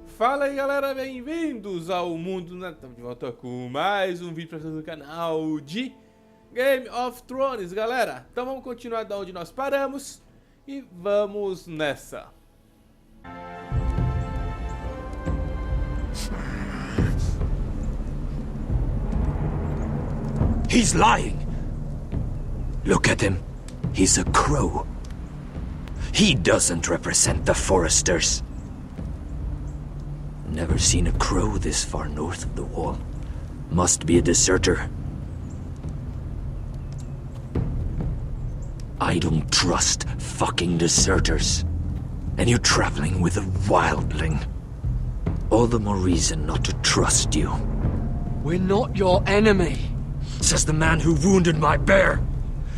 Fala aí galera, bem-vindos ao mundo Estamos de volta com mais um vídeo para vocês no canal de Game of Thrones, galera. Então vamos continuar da onde nós paramos e vamos nessa. He's lying. Look at him. He's a crow. He doesn't represent the foresters. Never seen a crow this far north of the wall. Must be a deserter. I don't trust fucking deserters. And you're traveling with a wildling. All the more reason not to trust you. We're not your enemy. Says the man who wounded my bear.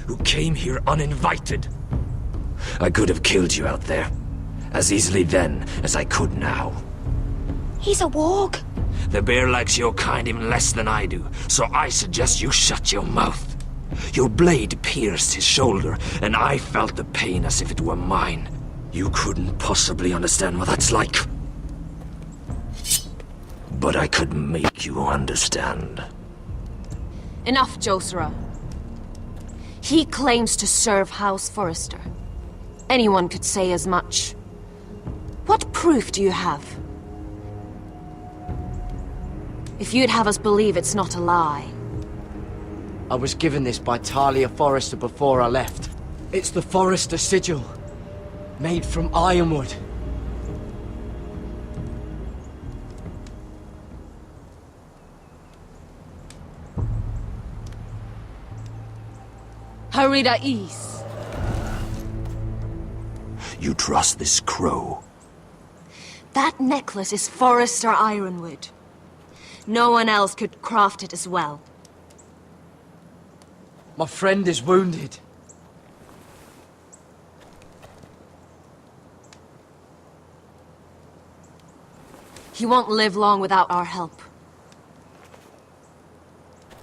Who came here uninvited. I could have killed you out there. As easily then as I could now. He's a warg. The bear likes your kind even less than I do, so I suggest you shut your mouth. Your blade pierced his shoulder, and I felt the pain as if it were mine. You couldn't possibly understand what that's like. But I could make you understand. Enough, Josera. He claims to serve House Forrester. Anyone could say as much. What proof do you have? If you'd have us believe it's not a lie. I was given this by Talia Forrester before I left. It's the Forrester sigil. Made from ironwood. Harida East. You trust this crow? That necklace is Forrester ironwood. No one else could craft it as well. My friend is wounded. He won't live long without our help.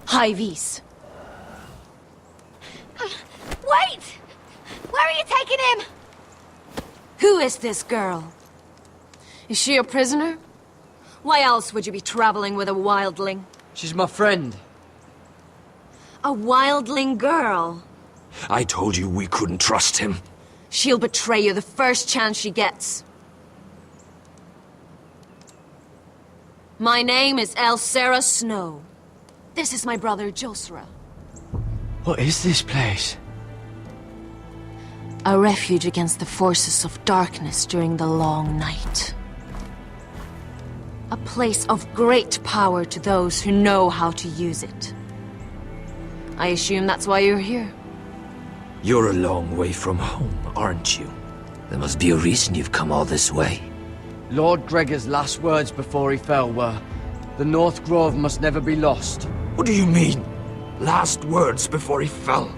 High Vis. Wait! Where are you taking him? Who is this girl? Is she a prisoner? Why else would you be traveling with a wildling? She's my friend. A wildling girl? I told you we couldn't trust him. She'll betray you the first chance she gets. My name is Elsera Snow. This is my brother Josera. What is this place? A refuge against the forces of darkness during the long night. A place of great power to those who know how to use it. I assume that's why you're here. You're a long way from home, aren't you? There must be a reason you've come all this way. Lord Gregor's last words before he fell were, "The North Grove must never be lost." What do you mean? Last words before he fell?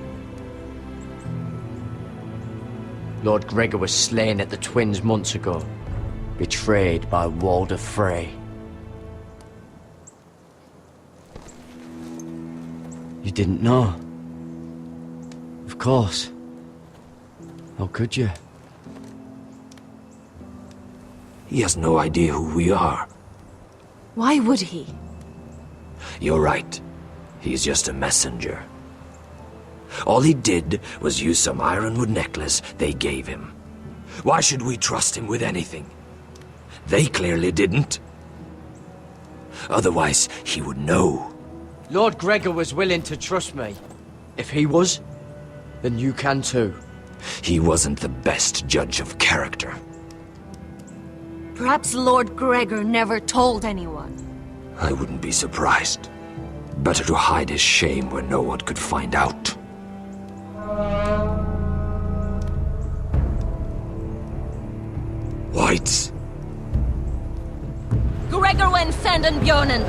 Lord Gregor was slain at the Twins months ago. Betrayed by Walder Frey. You didn't know? Of course. How could you? He has no idea who we are. Why would he? You're right. He's just a messenger. All he did was use some ironwood necklace they gave him. Why should we trust him with anything? They clearly didn't. Otherwise, he would know. Lord Gregor was willing to trust me. If he was, then you can too. He wasn't the best judge of character. Perhaps Lord Gregor never told anyone. I wouldn't be surprised. Better to hide his shame where no one could find out. Whites. Gregor wen senden björnen!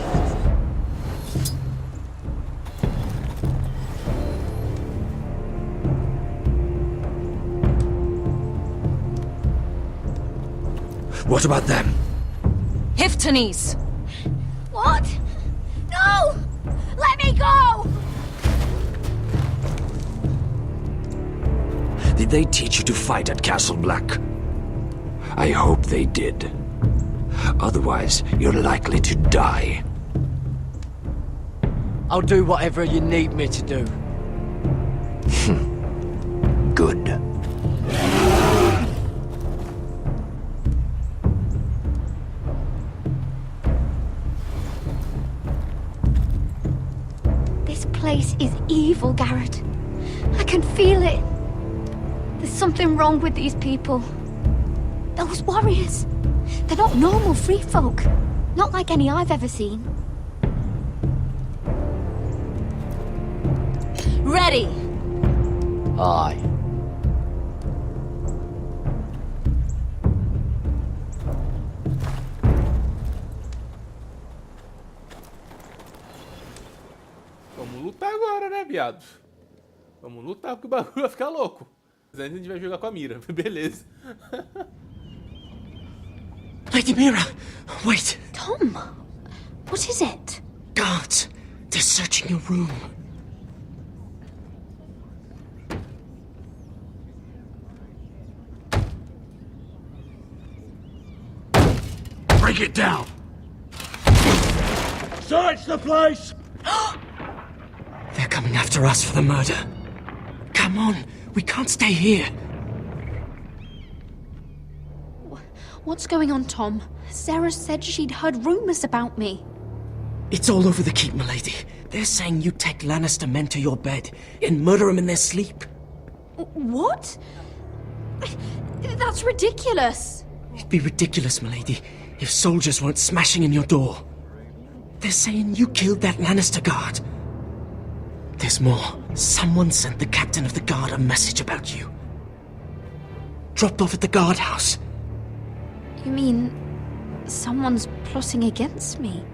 What about them? Hiftanes! What? No! Let me go! Did they teach you to fight at Castle Black? I hope they did. Otherwise, you're likely to die. I'll do whatever you need me to do. Good. This place is evil, Garrett. I can feel it. There's something wrong with these people. Those warriors. They're not normal free folk. Not like any I've ever seen. Ready! Aye. Vamos lutar agora, né, viado? Vamos lutar porque o bagulho vai ficar louco. Mas antes a gente vai jogar com a mira. Beleza. Lady Mira, wait. Tom, what is it? Guards, they're searching your room. Break it down! Search the place! They're coming after us for the murder. Come on, we can't stay here. What's going on, Tom? Sarah said she'd heard rumors about me. It's all over the keep, milady. They're saying you take Lannister men to your bed and murder them in their sleep. What? That's ridiculous. It'd be ridiculous, milady, if soldiers weren't smashing in your door. They're saying you killed that Lannister guard. There's more. Someone sent the captain of the guard a message about you. Dropped off at the guardhouse. You mean someone's plotting against me?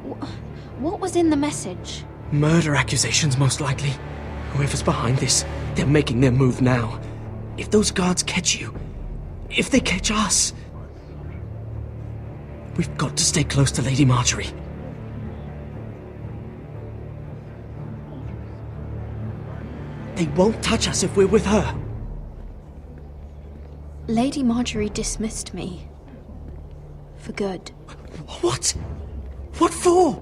What was in the message? Murder accusations, most likely. Whoever's behind this, they're making their move now. If those guards catch you, if they catch us, we've got to stay close to Lady Marjorie. They won't touch us if we're with her. Lady Marjorie dismissed me. For good. What? What for?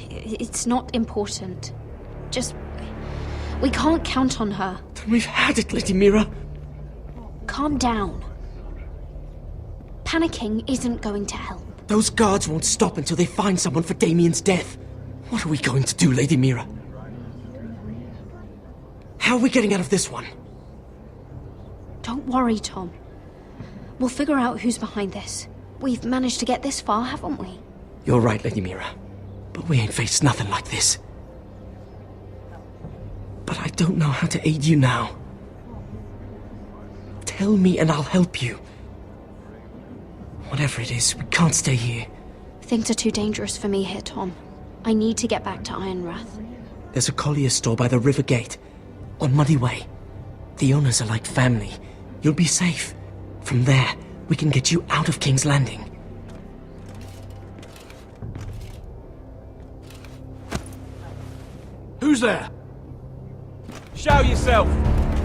It's not important. Just... we can't count on her. Then we've had it, Lady Mira. Calm down. Panicking isn't going to help. Those guards won't stop until they find someone for Damien's death. What are we going to do, Lady Mira? How are we getting out of this one? Don't worry, Tom. We'll figure out who's behind this. We've managed to get this far, haven't we? You're right, Lady Mira. But we ain't faced nothing like this. But I don't know how to aid you now. Tell me and I'll help you. Whatever it is, we can't stay here. Things are too dangerous for me here, Tom. I need to get back to Ironrath. There's a collier's store by the river gate. On Muddy Way. The owners are like family. You'll be safe. From there, we can get you out of King's Landing. Who's there? Show yourself,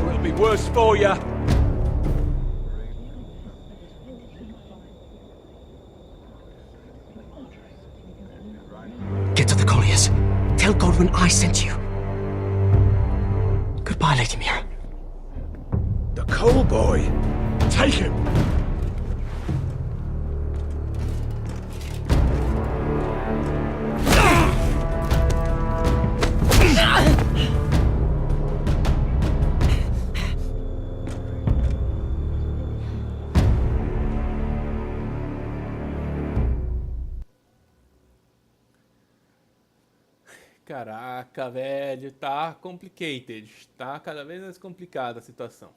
or it'll be worse for you. Get to the colliers. Tell Godwin I sent you. Goodbye, Lady Mira. The coal boy. Take him. Caraca, velho, tá complicated. Tá cada vez mais complicada a situação.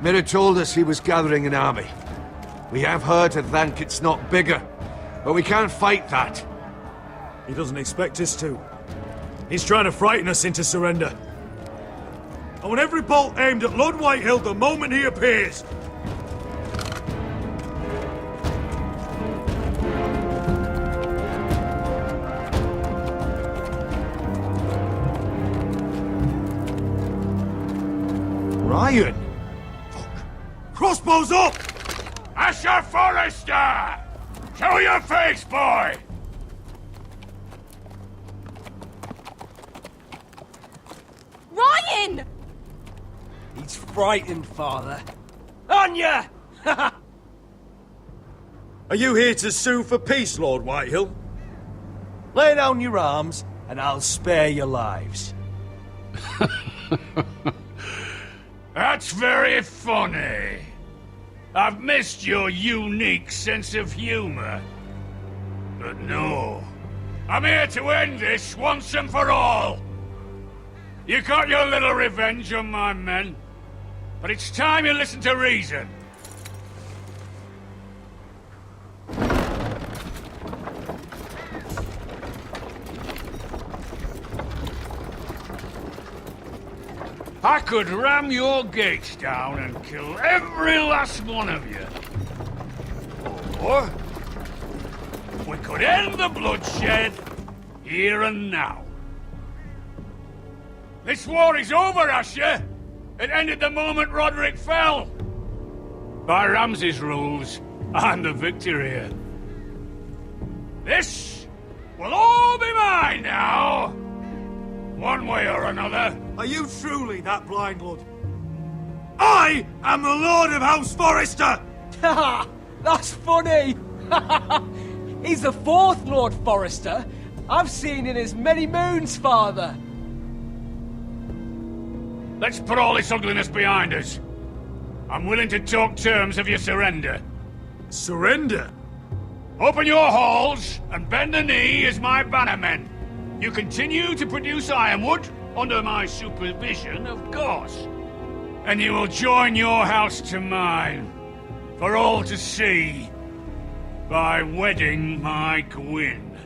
Mira told us he was gathering an army. We have heard to think it's not bigger, but we can't fight that. He doesn't expect us to. He's trying to frighten us into surrender. I want every bolt aimed at Lord Whitehill the moment he appears. iron. Fuck. Crossbows up! Asher Forrester! Show your face, boy! Ryan! He's frightened, Father. Anya! Are you here to sue for peace, Lord Whitehill? Lay down your arms, and I'll spare your lives. That's very funny. I've missed your unique sense of humor. But no, I'm here to end this once and for all. You got your little revenge on my men, but it's time you listen to reason. I could ram your gates down and kill every last one of you. Or we could end the bloodshed here and now. This war is over, Asher. It ended the moment Roderick fell. By Ramsay's rules, I'm the victor here. This will all be mine now. One way or another. Are you truly that blind, Lord? I am the Lord of House Forrester! Ha! That's funny! He's the fourth Lord Forrester I've seen in as many moons, Father. Let's put all this ugliness behind us. I'm willing to talk terms of your surrender. Surrender? Open your halls and bend the knee as my bannermen. You continue to produce ironwood, under my supervision, of course. And you will join your house to mine, for all to see, by wedding my Gwyn.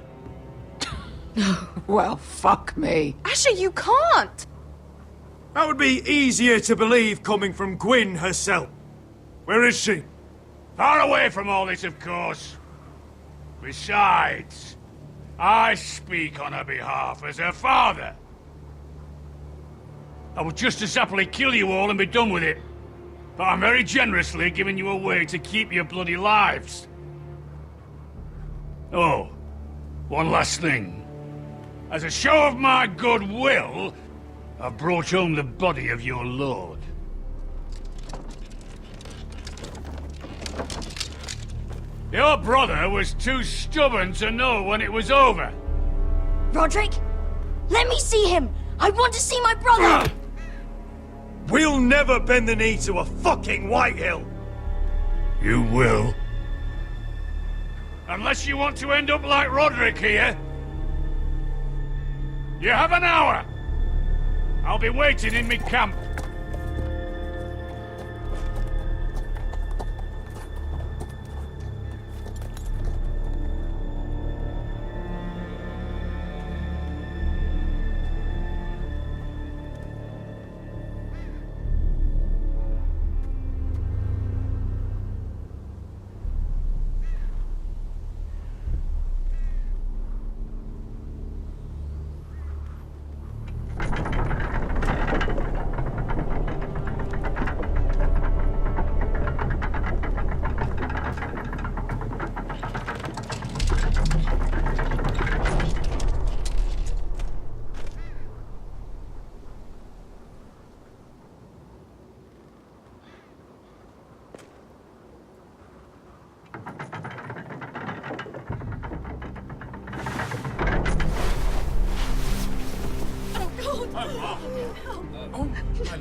Well, fuck me. Asher, you can't! That would be easier to believe coming from Gwyn herself. Where is she? Far away from all this, of course. Besides, I speak on her behalf as her father. I would just as happily kill you all and be done with it. But I'm very generously giving you a way to keep your bloody lives. Oh, one last thing. As a show of my goodwill, I've brought home the body of your lord. Your brother was too stubborn to know when it was over. Roderick, let me see him. I want to see my brother. We'll never bend the knee to a fucking Whitehill! You will. Unless you want to end up like Roderick here. You have an hour. I'll be waiting in me camp.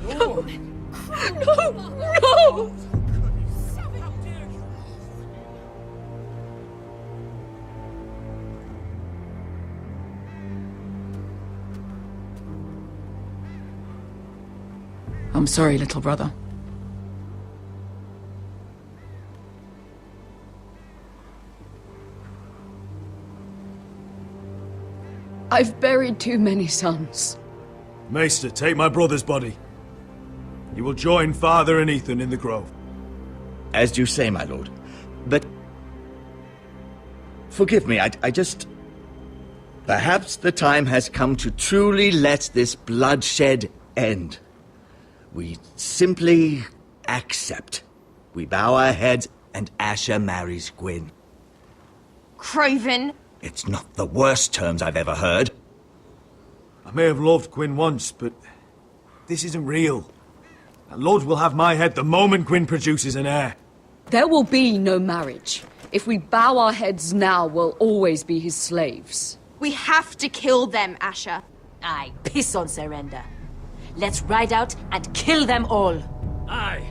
No! I'm sorry, little brother. I've buried too many sons. Maester, take my brother's body. You will join Father and Ethan in the grove. As you say, my lord. But... forgive me, I just... Perhaps the time has come to truly let this bloodshed end. We simply accept. We bow our heads and Asher marries Gwyn. Craven! It's not the worst terms I've ever heard. I may have loved Gwyn once, but this isn't real. And Lord will have my head the moment Gwyn produces an heir. There will be no marriage. If we bow our heads now, we'll always be his slaves. We have to kill them, Asher. Aye, piss on surrender. Let's ride out and kill them all. Aye.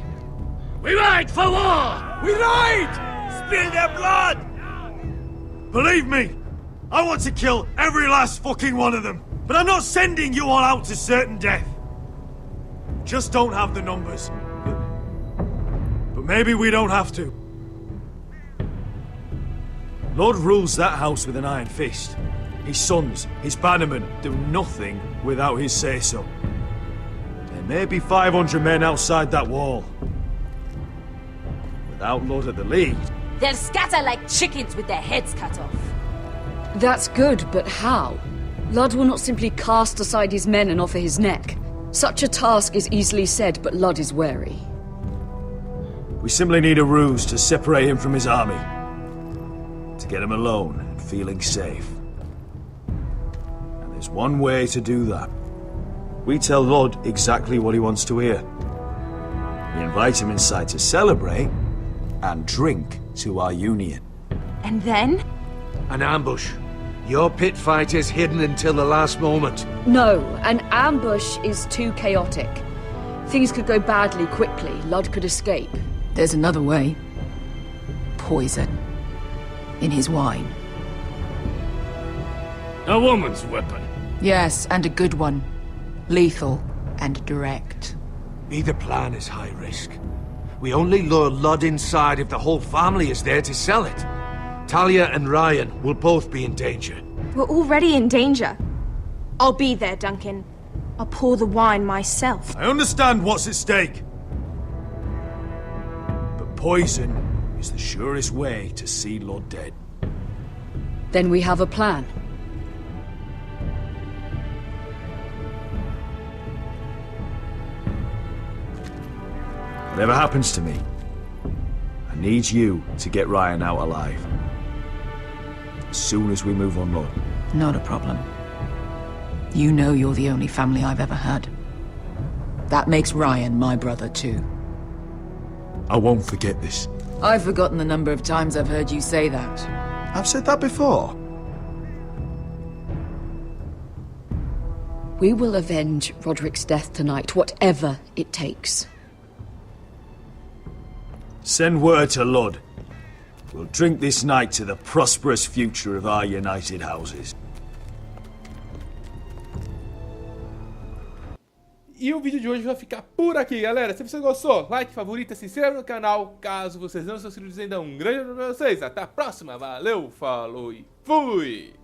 We ride for war! We ride! Spill their blood! Believe me, I want to kill every last fucking one of them. But I'm not sending you all out to certain death. Just don't have the numbers. But maybe we don't have to. Lord rules that house with an iron fist. His sons, his bannermen, do nothing without his say-so. There may be 500 men outside that wall. Without Lord at the lead... They'll scatter like chickens with their heads cut off. That's good, but how? Ludd will not simply cast aside his men and offer his neck. Such a task is easily said, but Ludd is wary. We simply need a ruse to separate him from his army. To get him alone and feeling safe. And there's one way to do that. We tell Ludd exactly what he wants to hear. We invite him inside to celebrate and drink to our union. And then? An ambush. Your pit fight is hidden until the last moment. No, an ambush is too chaotic. Things could go badly quickly. Ludd could escape. There's another way. Poison. In his wine. A woman's weapon. Yes, and a good one. Lethal and direct. Either plan is high risk. We only lure Ludd inside if the whole family is there to sell it. Talia and Ryan will both be in danger. We're already in danger. I'll be there, Duncan. I'll pour the wine myself. I understand what's at stake. But poison is the surest way to see Ludd dead. Then we have a plan. Whatever happens to me, I need you to get Ryan out alive. As soon as we move on Ludd. Not a problem. You know you're the only family I've ever had. That makes Ryan my brother too. I won't forget this. I've forgotten the number of times I've heard you say that. I've said that before. We will avenge Roderick's death tonight, whatever it takes. Send word to Ludd. We'll drink this night to the prosperous future of our united houses. E o vídeo de hoje vai ficar por aqui, galera. Se você gostou, like, favorita, se inscreve no canal. Caso vocês não sejam inscritos ainda, um grande abraço pra vocês. Até a próxima. Valeu, falou e fui!